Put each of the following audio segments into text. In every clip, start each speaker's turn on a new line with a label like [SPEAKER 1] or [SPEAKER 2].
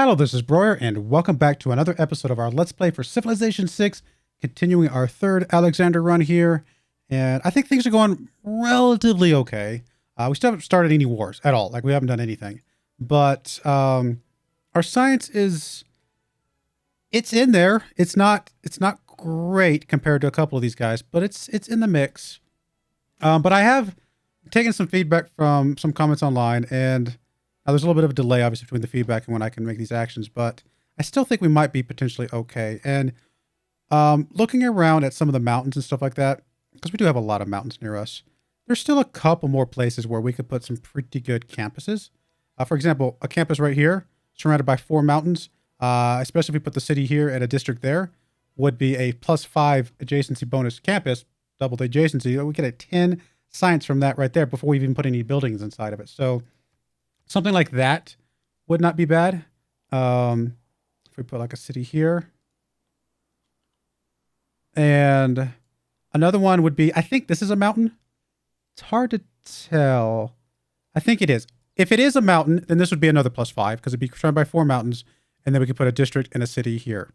[SPEAKER 1] Hello, this is Broyar, and welcome back to another episode of our Let's Play for Civilization 6, continuing our third Alexander run here, and I think things are going relatively okay. We still haven't started any wars at all, like we haven't done anything, but our science is, it's in there. It's not great compared to a couple of these guys, but it's in the mix. But I have taken some feedback from some comments online, and now, there's a little bit of a delay, obviously, between the feedback and when I can make these actions, but I still think we might be potentially okay. And looking around at some of the mountains and stuff like that, because we do have a lot of mountains near us, there's still a couple more places where we could put some pretty good campuses. For example, a campus right here, surrounded by 4 mountains, especially if we put the city here and a district there, would be a +5 adjacency bonus campus, double the adjacency. We get a 10 science from that right there before we even put any buildings inside of it. So something like that would not be bad. If we put like a city here. And another one would be, I think this is a mountain. It's hard to tell. I think it is. If it is a mountain, then this would be another +5 because it'd be surrounded by 4 mountains. And then we could put a district and a city here.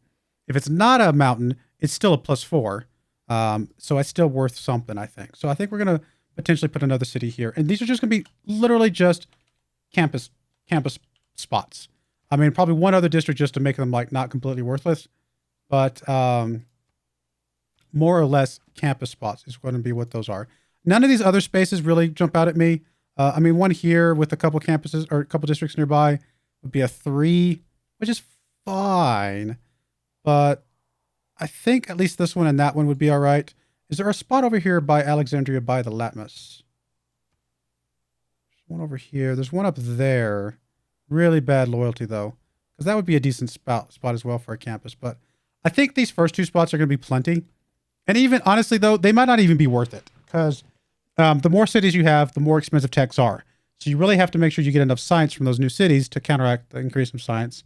[SPEAKER 1] If it's not a mountain, it's still a +4. So it's still worth something, I think. So I think we're going to potentially put another city here. And these are just going to be literally just campus spots. I mean, probably one other district just to make them like not completely worthless, but more or less campus spots is going to be what those are. None of these other spaces really jump out at me. I mean, one here with a couple campuses or a couple districts nearby would be a 3, which is fine, but I think at least this one and that one would be all right. Is there a spot over here by Alexandria by the Latmus? One over here. There's one up there. Really bad loyalty, though, because that would be a decent spot as well for a campus. But I think these first 2 spots are going to be plenty. And even, honestly, though, they might not even be worth it, because the more cities you have, the more expensive techs are. So you really have to make sure you get enough science from those new cities to counteract the increase of science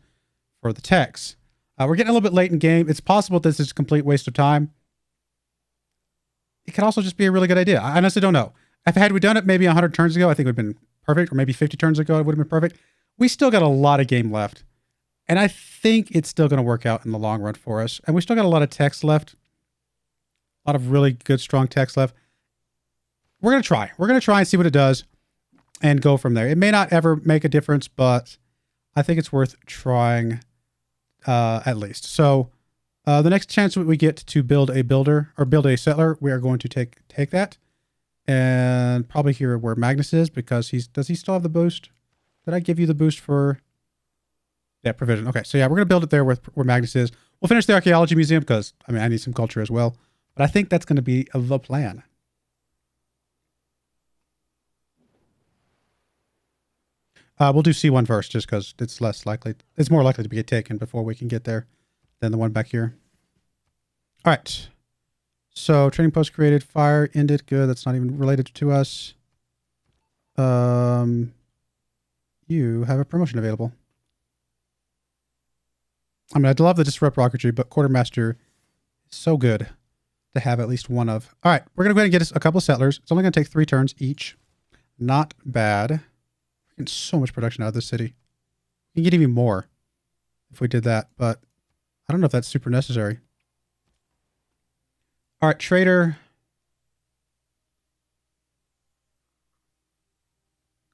[SPEAKER 1] for the techs. We're getting a little bit late in game. It's possible this is a complete waste of time. It could also just be a really good idea. I honestly don't know. Had we done it maybe 100 turns ago, I think it would have been perfect, or maybe 50 turns ago, it would have been perfect. We still got a lot of game left, and I think it's still going to work out in the long run for us. And we still got a lot of text left, a lot of really good, strong text left. We're going to try. We're going to try and see what it does and go from there. It may not ever make a difference, but I think it's worth trying at least. So the next chance we get to build a builder or build a settler, we are going to take that. And probably here where Magnus is, because does he still have the boost? Did I give you the boost for? Yeah, provision. Okay, so yeah, we're going to build it there where Magnus is. We'll finish the archaeology museum because, I mean, I need some culture as well. But I think that's going to be the plan. We'll do C1 first just because it's more likely to get taken before we can get there than the one back here. All right. So training post created, fire ended. Good. That's not even related to us. You have a promotion available. I mean, I'd love the disrupt rocketry, but quartermaster is so good to have at least one of. All right, we're gonna go ahead and get us a couple of settlers. It's only gonna take 3 turns each. Not bad. We're getting so much production out of this city. You can get even more if we did that, but I don't know if that's super necessary. All right, trader.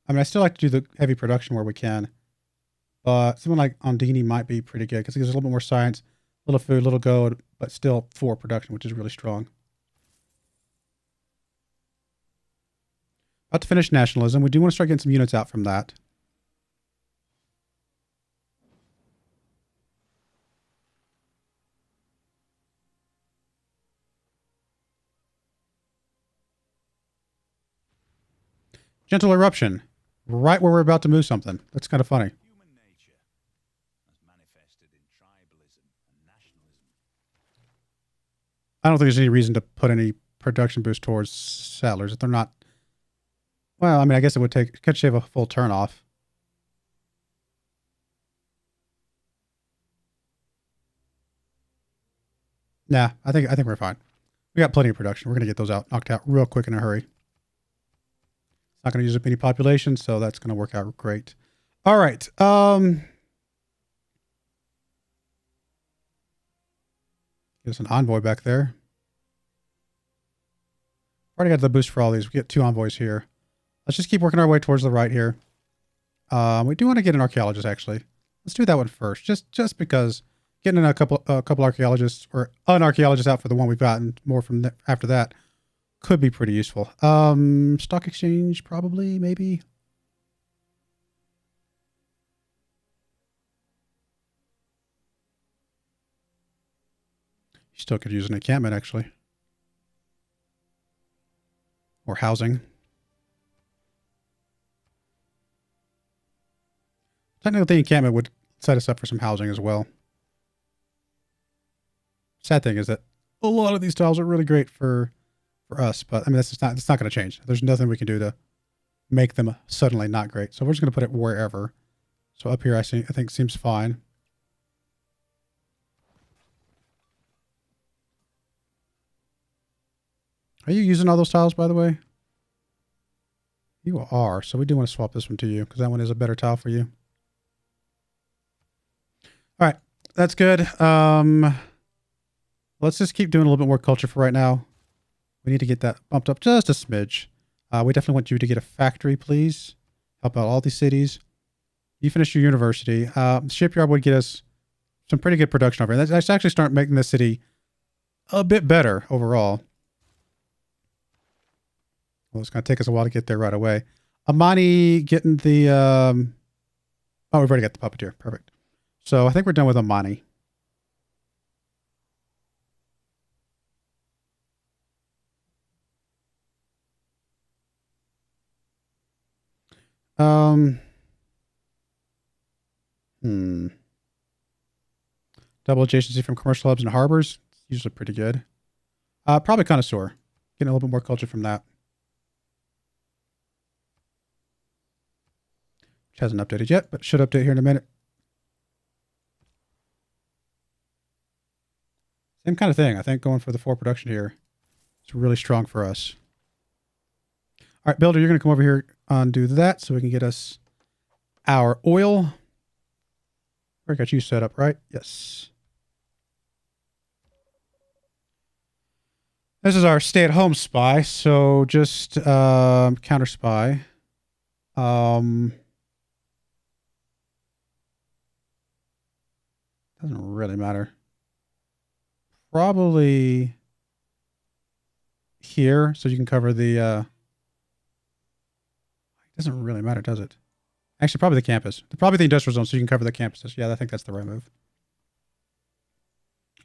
[SPEAKER 1] I mean, I still like to do the heavy production where we can, but someone like Ondini might be pretty good because he gives a little bit more science, little food, little gold, but still 4 production, which is really strong. About to finish nationalism. We do want to start getting some units out from that. Gentle eruption, right where we're about to move something. That's kind of funny.
[SPEAKER 2] Human nature has manifested in tribalism and nationalism.
[SPEAKER 1] I don't think there's any reason to put any production boost towards settlers if they're not. Well, I mean, I guess it could shave a full turn off. Nah, I think we're fine. We got plenty of production. We're gonna get those knocked out real quick in a hurry. Not going to use up any population, so that's going to work out great. All right. There's an envoy back there. Already got the boost for all these. We get 2 envoys here. Let's just keep working our way towards the right here. We do want to get an archaeologist, actually. Let's do that one first, just because getting a couple archaeologists or an archaeologist out for the one we've gotten more from after that could be pretty useful. Stock exchange, probably, maybe. You still could use an encampment, actually. Or housing. Technically, the encampment would set us up for some housing as well. Sad thing is that a lot of these tiles are really great for us, but I mean, it's not going to change. There's nothing we can do to make them suddenly not great. So we're just going to put it wherever. So up here, I think seems fine. Are you using all those tiles, by the way? You are. So we do want to swap this one to you because that one is a better tile for you. All right. That's good. Let's just keep doing a little bit more culture for right now. We need to get that bumped up just a smidge. We definitely want you to get a factory, please. Help out all these cities. You finish your university. Shipyard would get us some pretty good production over here. Let's actually start making this city a bit better overall. Well, it's going to take us a while to get there right away. Amani getting the... Oh, we've already got the puppeteer. Perfect. So I think we're done with Amani. Double adjacency from commercial hubs and harbors. Usually pretty good. Probably connoisseur. Getting a little bit more culture from that. Which hasn't updated yet, but should update here in a minute. Same kind of thing. I think going for the 4 production here is really strong for us. All right, Builder, you're going to come over here and do that so we can get us our oil. I got you set up, right? Yes. This is our stay-at-home spy, so just counter spy. Doesn't really matter. Probably here, so you can cover the... It doesn't really matter, does it? Actually, probably the campus. Probably the industrial zone, so you can cover the campuses. Yeah, I think that's the right move.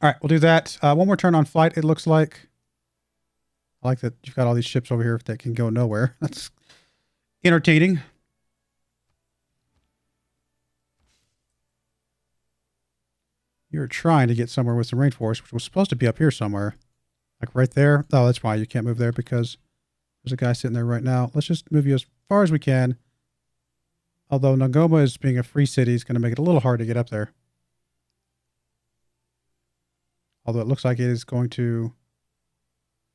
[SPEAKER 1] All right, we'll do that. One more turn on flight, it looks like. I like that you've got all these ships over here that can go nowhere. That's entertaining. You're trying to get somewhere with some rainforest, which was supposed to be up here somewhere. Like right there. Oh, that's why you can't move there, because there's a guy sitting there right now. Let's just move you as far as we can. Although Nagoma is being a free city, is going to make it a little hard to get up there. Although it looks like it is going to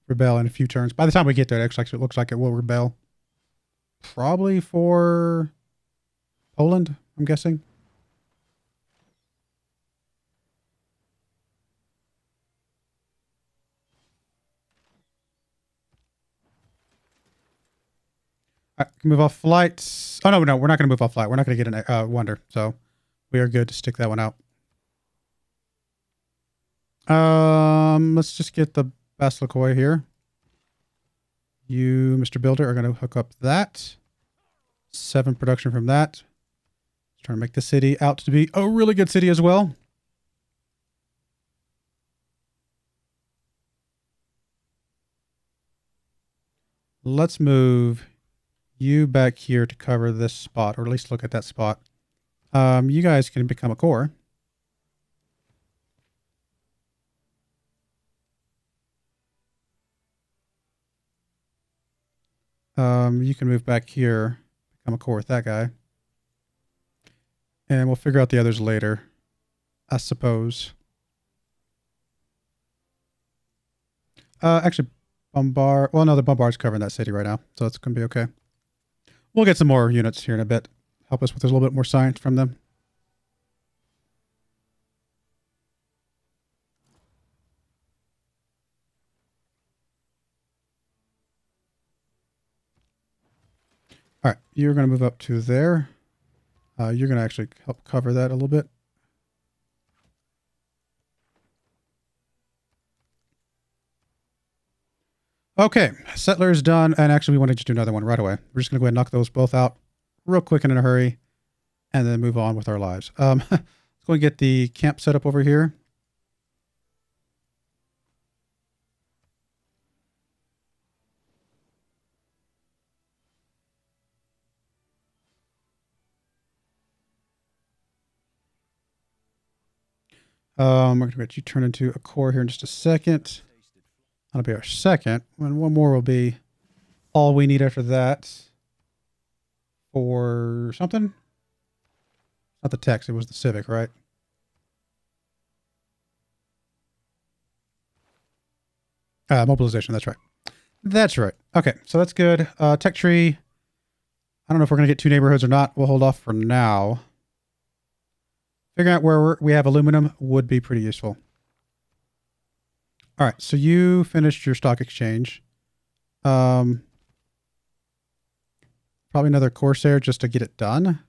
[SPEAKER 1] rebel in a few turns. By the time we get there, it looks like it will rebel. Probably for Poland, I'm guessing. All right, move off flight. Oh, no, we're not going to move off flight. We're not going to get a wonder. So we are good to stick that one out. Let's just get the Basilikoi here. You, Mr. Builder, are going to hook up that. 7 production from that. Trying to make the city out to be a really good city as well. Let's move you back here to cover this spot, or at least look at that spot. You guys can become a core. You can move back here, become a core with that guy. And we'll figure out the others later, I suppose. Actually, Bombard. Well, no, the Bombard's covering that city right now, so it's going to be okay. We'll get some more units here in a bit. Help us with a little bit more science from them. All right, you're going to move up to there. You're going to actually help cover that a little bit. Okay, settler is done, and actually we want to just do another one right away. We're just going to go ahead and knock those both out real quick and in a hurry, and then move on with our lives. Let's go and get the camp set up over here. We're going to get you turn into a core here in just a second. That'll be our second. And one more will be all we need after that for something. Not the text, it was the civic, right? Mobilization, that's right. That's right. Okay, so that's good. Tech tree. I don't know if we're going to get 2 neighborhoods or not. We'll hold off for now. Figuring out where we have aluminum would be pretty useful. All right, so you finished your stock exchange. Probably another Corsair just to get it done.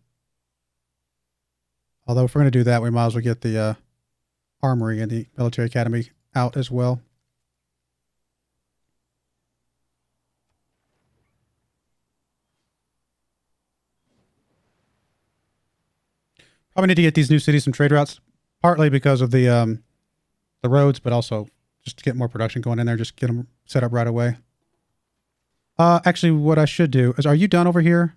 [SPEAKER 1] Although if we're going to do that, we might as well get the armory and the military academy out as well. Probably need to get these new cities some trade routes, partly because of the roads, but also just to get more production going in there, just get them set up right away. Actually, what I should do is, are you done over here?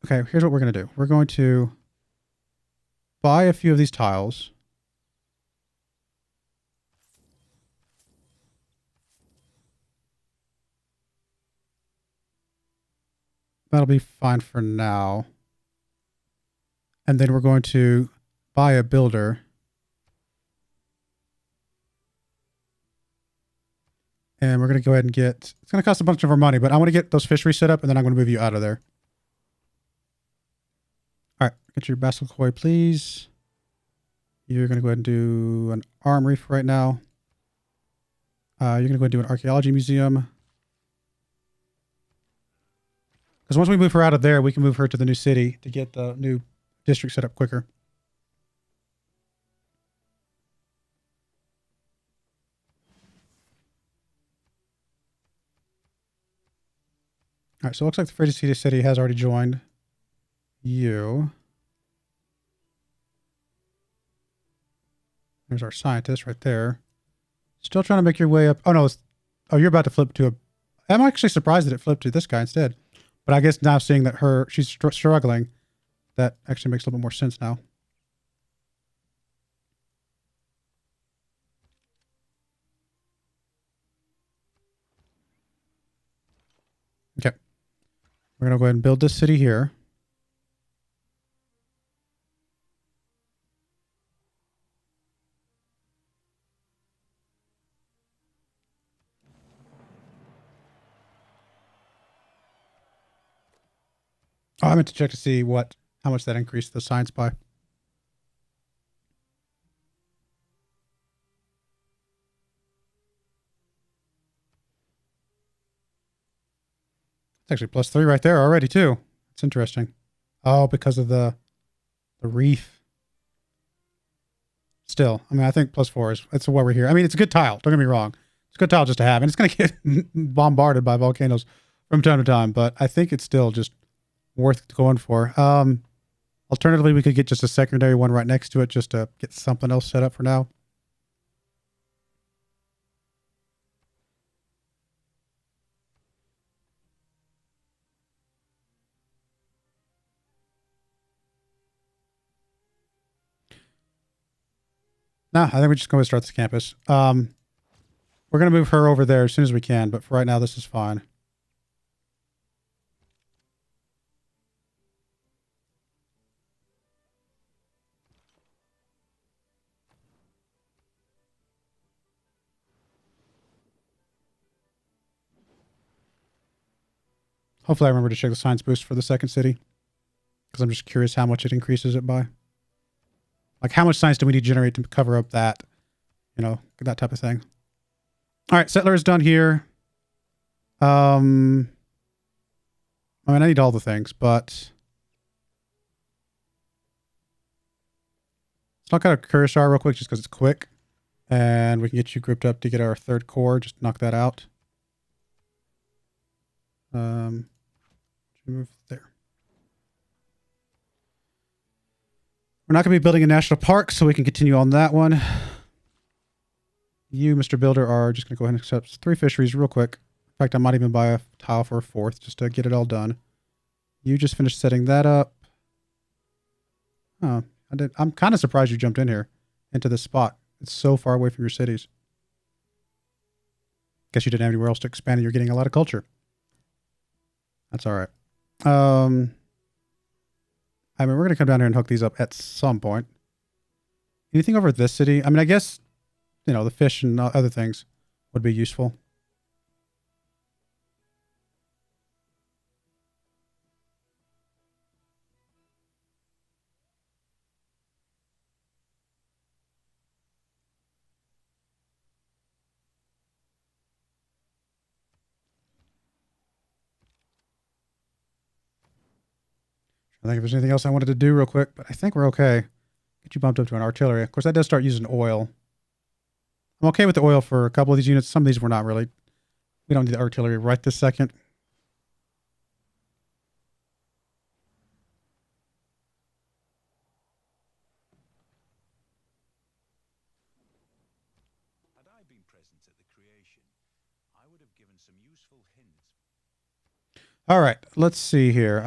[SPEAKER 1] Okay, here's what we're going to do. We're going to buy a few of these tiles. That'll be fine for now. And then we're going to buy a builder. And we're going to go ahead and get... It's going to cost a bunch of our money, but I want to get those fisheries set up, and then I'm going to move you out of there. All right, get your Basilikoi, please. You're going to go ahead and do an armory for right now. You're going to go ahead and do an archaeology museum. Because once we move her out of there, we can move her to the new city to get the new district set up quicker. All right, so it looks like the Frigid City has already joined you. There's our scientist right there. Still trying to make your way up. Oh, no. Oh, you're about to flip to a... I'm actually surprised that it flipped to this guy instead. But I guess now seeing that she's struggling, that actually makes a little bit more sense now. Okay. We're going to go ahead and build this city here. Oh, I meant to check to see how much that increased the science by. It's actually +3 right there already too. It's interesting. Oh, because of the reef. Still, I mean, I think +4 it's what we're here. I mean, it's a good tile. Don't get me wrong. It's a good tile just to have, and it's going to get bombarded by volcanoes from time to time. But I think it's still just worth going for. Alternatively, we could get just a secondary one right next to it just to get something else set up for now. No, I think we're just going to start this campus. We're going to move her over there as soon as we can, but for right now, this is fine. Hopefully I remember to check the science boost for the second city, because I'm just curious how much it increases it by. Like, how much science do we need to generate to cover up that, that type of thing. All right, settler is done here. I mean, I need all the things, but let's knock out a Cursor real quick just because it's quick. And we can get you grouped up to get our third core. Just knock that out. Move there. We're not going to be building a national park, so we can continue on that one. You, Mr. Builder, are just going to go ahead and accept 3 fisheries real quick. In fact, I might even buy a tile for a 4th just to get it all done. You just finished setting that up. Oh, I'm kind of surprised you jumped in here into this spot. It's so far away from your cities. Guess you didn't have anywhere else to expand and you're getting a lot of culture. That's all right. I mean, we're going to come down here and hook these up at some point. Anything over at this city? I mean, I guess, you know, the fish and other things would be useful. I think if there's anything else I wanted to do real quick, but I think we're okay. Get you bumped up to an artillery. Of course, that does start using oil. I'm okay with the oil for a couple of these units. Some of these we're not really. We don't need the artillery right this second.
[SPEAKER 2] Had I been present at the creation, I would have given some useful hints.
[SPEAKER 1] All right, let's see here.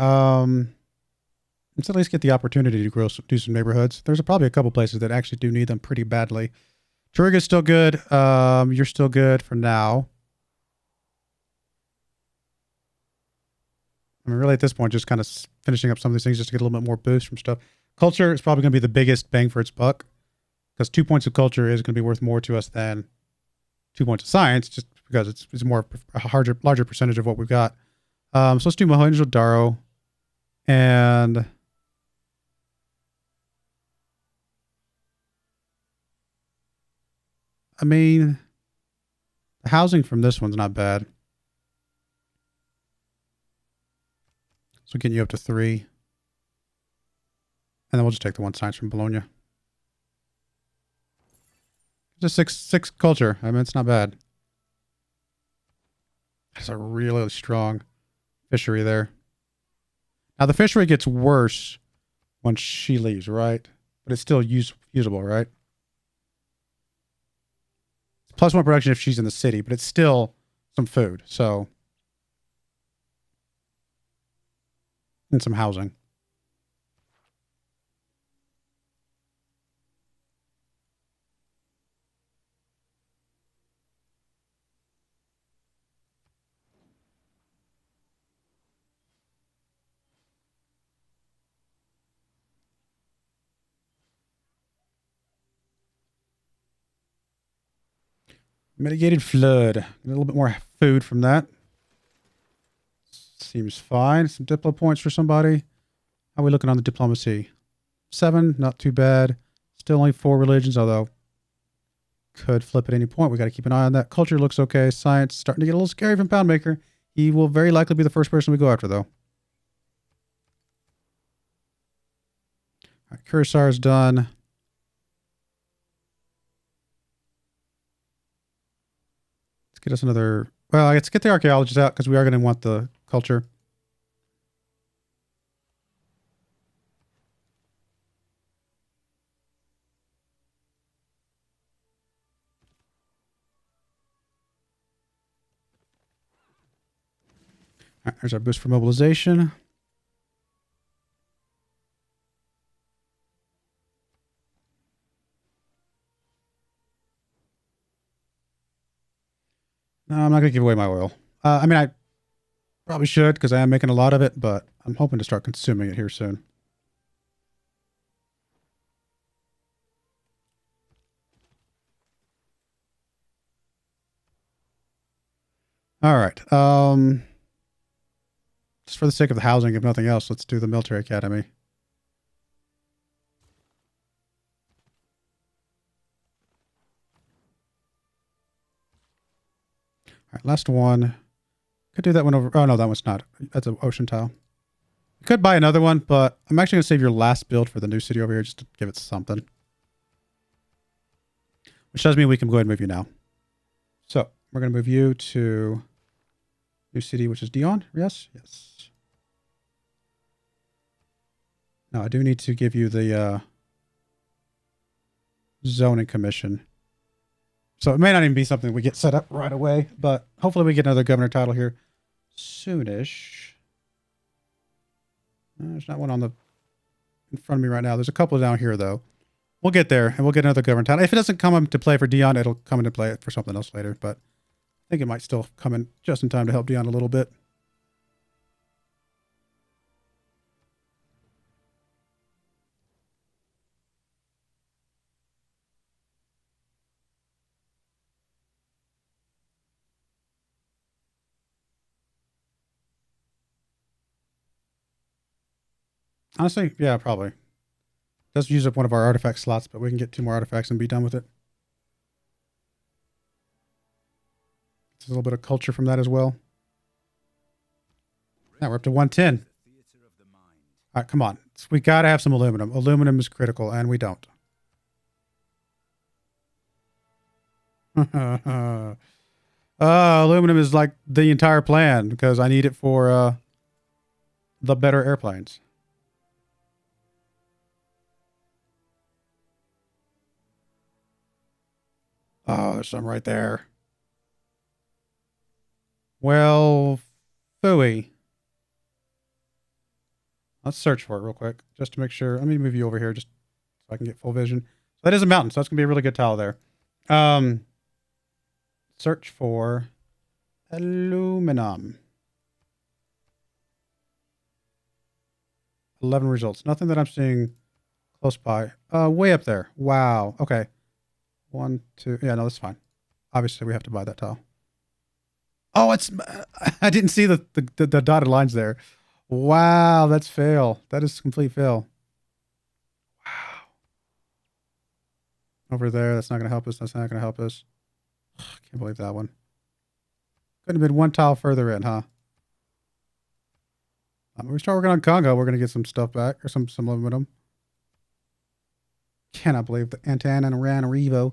[SPEAKER 1] Let's at least get the opportunity to do some neighborhoods. There's probably a couple places that actually do need them pretty badly. Turiga's still good. You're still good for now. I mean, really at this point, just kind of finishing up some of these things just to get a little bit more boost from stuff. Culture is probably going to be the biggest bang for its buck because 2 points of culture is going to be worth more to us than 2 points of science, just because it's more a larger percentage of what we've got. So let's do Mohenjo-Daro and I mean, the housing from this one's not bad. So getting you up to 3. And then we'll just take the 1 science from Bologna. Just six culture. I mean, it's not bad. That's a really strong fishery there. Now, the fishery gets worse when she leaves, right? But it's still usable, right? +1 production if she's in the city, but it's still some food, so. And some housing. Mitigated flood. A little bit more food from that. Seems fine. Some diplo points for somebody. How are we looking on the diplomacy? 7, not too bad. Still only 4 religions, although could flip at any point. We got to keep an eye on that. Culture looks okay. Science starting to get a little scary from Poundmaker. He will very likely be the first person we go after, though. All right, Cursor is done. Get us another. Well, let's get the archaeologists out because we are going to want the culture. All right, there's our boost for mobilization. No, I'm not going to give away my oil. I mean, I probably should because I am making a lot of it, but I'm hoping to start consuming it here soon. All right. Just for the sake of the housing, if nothing else, let's do the military academy. All right, last one. Could do that one over. Oh, no, that one's not. That's an ocean tile. You could buy another one, but I'm actually going to save your last build for the new city over here just to give it something. Which does mean we can go ahead and move you now. So we're going to move you to new city, which is Dion. Yes? Yes. Now, I do need to give you the zoning commission. So it may not even be something we get set up right away, but hopefully we get another governor title here soonish. There's not one on the in front of me right now. There's a couple down here, though. We'll get there, and we'll get another governor title. If it doesn't come into play for Dion, it'll come into play for something else later, but I think it might still come in just in time to help Dion a little bit. Honestly, yeah, probably. Does use up one of our artifact slots, but we can get 2 more artifacts and be done with it. There's a little bit of culture from that as well. Now we're up to 110. All right, come on. We got to have some aluminum. Aluminum is critical, and we don't. Aluminum is like the entire plan because I need it for the better airplanes. Oh, there's some right there. Well, phooey. Let's search for it real quick, just to make sure. Let me move you over here just so I can get full vision. So that is a mountain, so that's going to be a really good tile there. Search for aluminum. 11 results. Nothing that I'm seeing close by. Way up there. Wow. Okay. 1, 2. Yeah, no, that's fine. Obviously, we have to buy that tile. Oh, it's... I didn't see the dotted lines there. Wow, that's fail. That is complete fail. Wow. Over there, that's not going to help us. That's not going to help us. Can't believe that one. Couldn't have been 1 tile further in, huh? When we start working on Congo, we're going to get some stuff back, or some aluminum. Cannot believe the Antananarivo.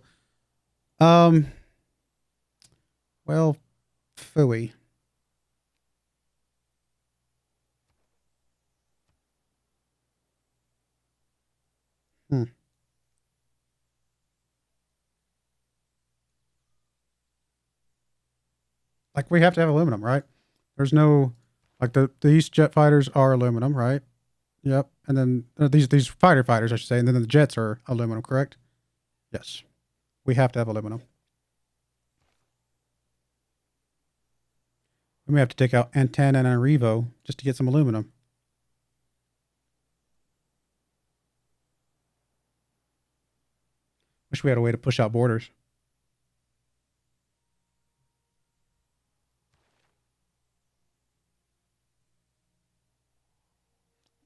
[SPEAKER 1] Well, phooey. Like, we have to have aluminum, right? There's no... Like, these jet fighters are aluminum, right? Yep. And then these fighter fighters, I should say. And then the jets are aluminum, correct? Yes. We have to have aluminum. We may have to take out Antananarivo just to get some aluminum. Wish we had a way to push out borders.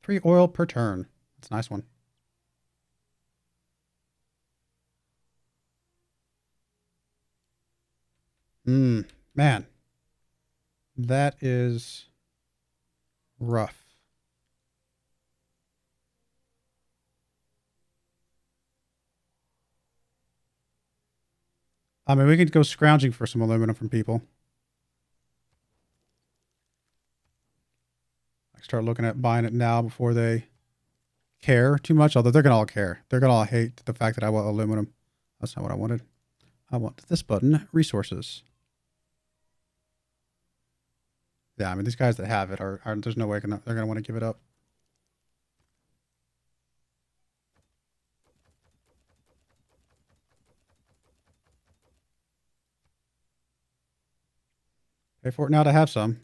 [SPEAKER 1] Three oil per turn. That's a nice one. Man. That is rough. I mean, we could go scrounging for some aluminum from people. I start looking at buying it now before they care too much, although they're going to all care. They're going to all hate the fact that I want aluminum. That's not what I wanted. I want this button, resources. Yeah, I mean, these guys that have it are there's no way they're going to want to give it up. Pay for it now to have some.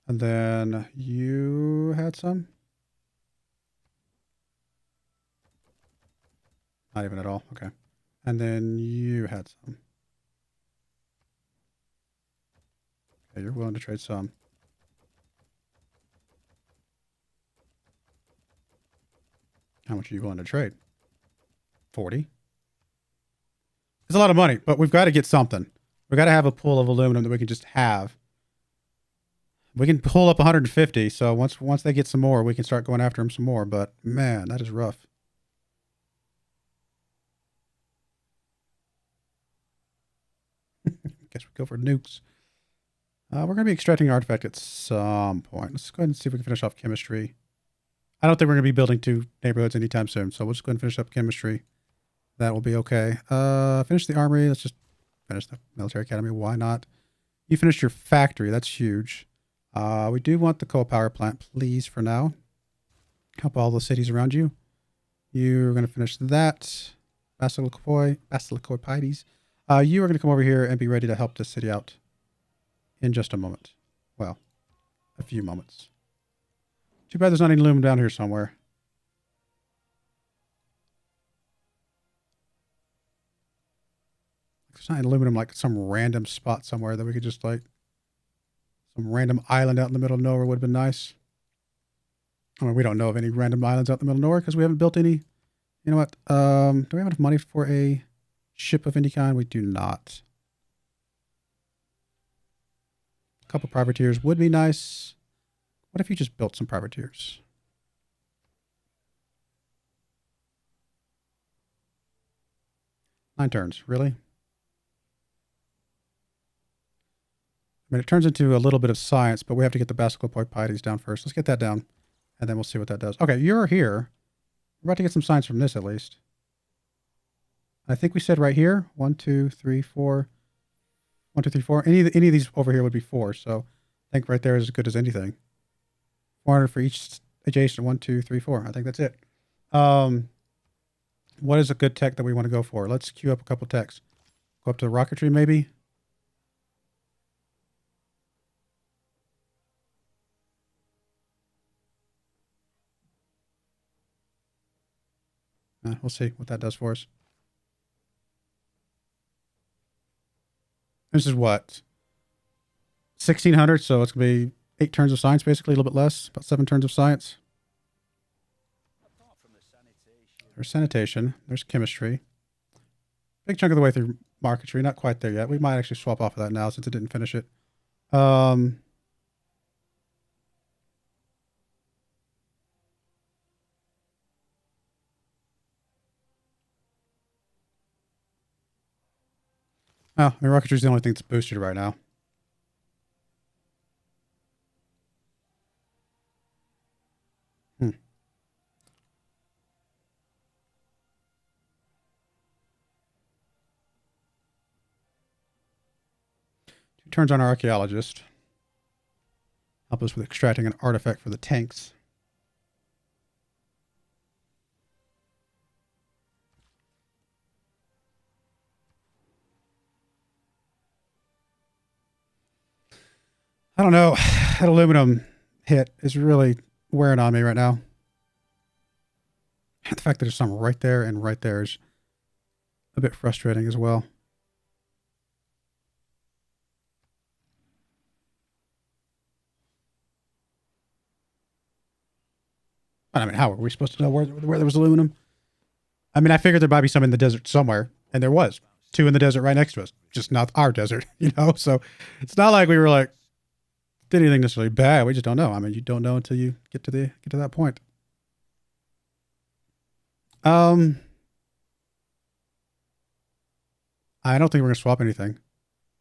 [SPEAKER 1] And then you had some? Not even at all. Okay. And then you had some. Okay, you're willing to trade some. How much are you willing to trade? 40. It's a lot of money, but we've got to get something. We've got to have a pool of aluminum that we can just have. We can pull up 150, so once they get some more, we can start going after them some more. But man, that is rough. Guess we go for nukes. We're going to be extracting an artifact at some point. Let's go ahead and see if we can finish off chemistry. I don't think we're going to be building 2 neighborhoods anytime soon, so we'll just go ahead and finish up chemistry. That will be okay. Finish the armory. Let's just finish the military academy. Why not? You finished your factory. That's huge. We do want the coal power plant, please, for now. Help all the cities around you. You're going to finish that. Basilikoi Paides. You are going to come over here and be ready to help this city out in just a moment. Well, a few moments. Too bad there's not any aluminum down here somewhere. There's not any aluminum like some random spot somewhere that we could just like... Some random island out in the middle of nowhere would have been nice. I mean, we don't know of any random islands out in the middle of nowhere because we haven't built any. You know what? Do we have enough money for a ship of any kind? We do not. A couple privateers would be nice. What if you just built some privateers? Nine turns, really? I mean, it turns into a little bit of science, but we have to get the Basilikoi Paides down first. Let's get that down, and then we'll see what that does. Okay, you're here. We're about to get some science from this, at least. I think we said right here, 1, 2, 3, 4. 1, 2, 3, 4. Any of these over here would be 4, so I think right there is as good as anything. 400 for each adjacent. 1, 2, 3, 4. I think that's it. What is a good tech that we want to go for? Let's queue up a couple techs. Go up to the rocketry, maybe. We'll see what that does for us. This is what? 1600, so it's going to be 8 turns of science, basically, a little bit less. About 7 turns of science. There's sanitation. There's chemistry. Big chunk of the way through marketry. Not quite there yet. We might actually swap off of that now since it didn't finish it. Oh, the rocketry is the only thing that's boosted right now. Hmm. 2 turns on our archaeologist. Help us with extracting an artifact for the tanks. I don't know. That aluminum hit is really wearing on me right now. The fact that there's some right there and right there is a bit frustrating as well. I mean, how are we supposed to know where there was aluminum? I mean, I figured there might be some in the desert somewhere, and there was 2 in the desert right next to us, just not our desert, you know? So it's not like we were like, did anything necessarily bad. We just don't know. I mean, you don't know until you get to that point. I don't think we're going to swap anything.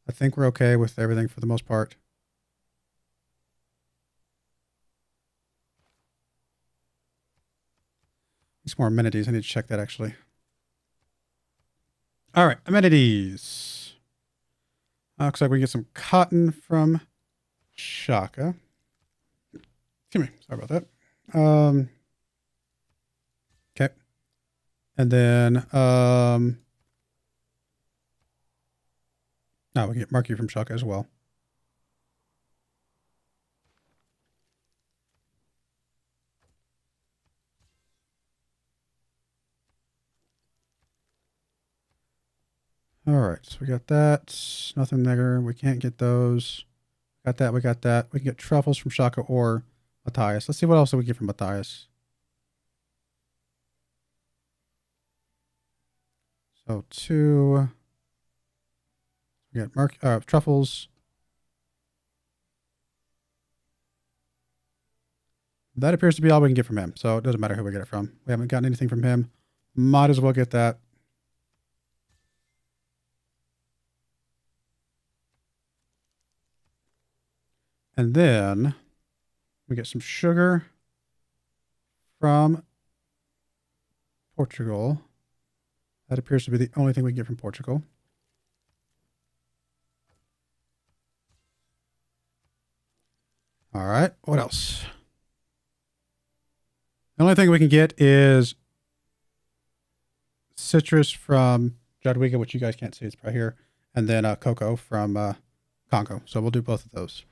[SPEAKER 1] I think we're okay with everything for the most part. Some more amenities. I need to check that actually. All right, amenities. Looks like we get some cotton from Shaka. Excuse me. Sorry about that. Okay. And then, we can get Mercury from Shaka as well. All right, so we got that. Nothing there. We can't get those. Got that. We got that. We can get truffles from Shaka or Matthias. Let's see what else we get from Matthias. So 2. We got truffles. That appears to be all we can get from him. So it doesn't matter who we get it from. We haven't gotten anything from him. Might as well get that. And then we get some sugar from Portugal. That appears to be the only thing we can get from Portugal. All right, what else? The only thing we can get is citrus from Jadwiga, which you guys can't see, it's right here, and then cocoa from Congo. So we'll do both of those.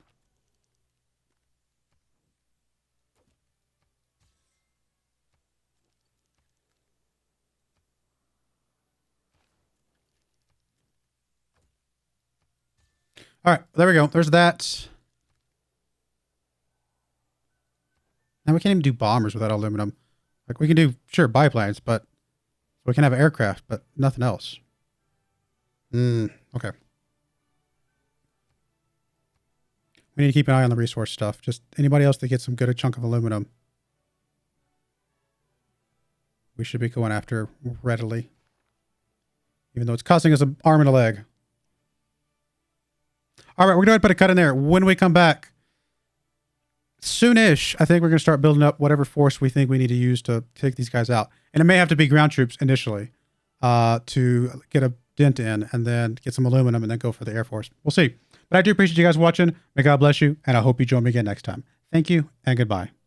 [SPEAKER 1] All right, there we go. There's that. Now we can't even do bombers without aluminum. Like we can do, sure, biplanes, but we can have aircraft, but nothing else. Okay. We need to keep an eye on the resource stuff. Just anybody else that gets some good chunk of aluminum, we should be going after readily. Even though it's costing us an arm and a leg. All right, we're going to put a cut in there. When we come back, soonish, I think we're going to start building up whatever force we think we need to use to take these guys out. And it may have to be ground troops initially to get a dent in and then get some aluminum and then go for the Air Force. We'll see. But I do appreciate you guys watching. May God bless you, and I hope you join me again next time. Thank you, and goodbye.